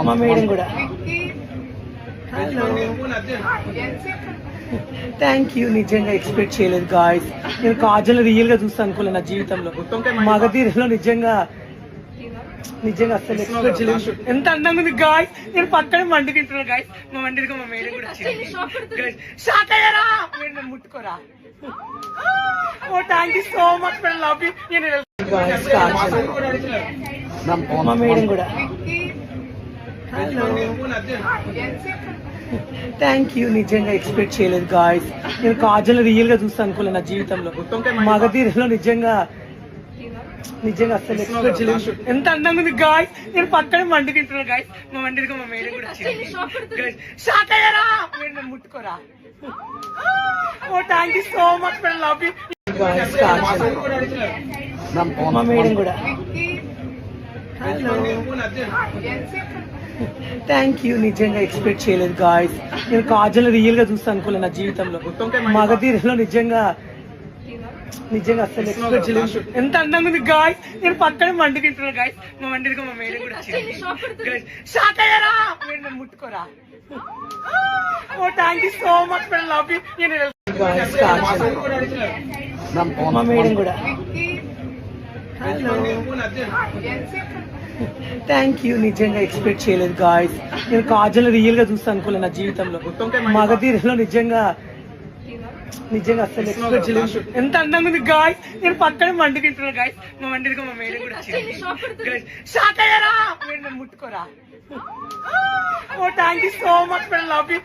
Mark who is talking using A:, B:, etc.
A: మా మేడం కూడా thank you. నిజంగా ఎక్స్పెక్ట్ చేయలేదు గాయస్. నేను కాజల్ రియల్ గా చూస్తాను అనుకోలేదు నా జీవితంలో. మగధీరలో నిజంగా నిజంగా అసలు ఎక్స్పెక్ట్ చేయలేదు. ఎంత అందంగా ఉంది గాయస్. నేను పక్కనే మండి తింటున్నాను గాయస్. మా మండికి మా మేడం కూడా షాక్ అయ్యారా? నన్ను ముట్టుకోరా. Oh thank you so much for love you. మా మేడం కూడా థ్యాంక్ యూ. నిజంగా ఎక్స్పెక్ట్ చేయలేదు గాయస్. నేను కాజల్ రియల్ గా చూస్తాను అనుకోలేదు నా జీవితంలో. మగధీరలో నిజంగా నిజంగా అసలు ఎక్స్పెక్ట్ చేయలేదు. ఎంత అందంగా ఉంది గాయస్. నేను పక్కనే మండి తింటున్నాను గాయస్. మా మండికి మా మేడం కూడా షాక్ అయ్యారా? నన్ను ముట్టుకోరా. Oh thank you so much for love you. మా మేడం కూడా థ్యాంక్ యూ. నిజంగా ఎక్స్పెక్ట్ చేయలేదు గాయస్. నేను కాజల్ రియల్ గా చూస్తాను అనుకోలేదు నా జీవితంలో. మగధీరలో నిజంగా నిజంగా అసలు ఎక్స్పెక్ట్ చేయలేదు. ఎంత అందంగా ఉంది గాయస్. నేను పక్కనే మండి తింటున్నాను గాయస్. మా మండికి మా మేడం కూడా షాక్ అయ్యారా? నన్ను ముట్టుకోరా. Oh thank you so much for love you. మా మేడం కూడా థ్యాంక్ యూ. నిజంగా ఎక్స్పెక్ట్ చేయలేదు గాయస్. నేను కాజల్ రియల్ గా చూస్తాను అనుకోలేదు నా జీవితంలో. మగధీరలో నిజంగా నిజంగా అసలు ఎక్స్పెక్ట్ చేయలేదు. ఎంత అందంగా ఉంది గాయస్. నేను పక్కనే మండి తింటున్నాను గాయస్. మా మండికి మా మేడం కూడా షాక్ అయ్యారా? నన్ను ముట్టుకోరా. Oh thank you so much for love you.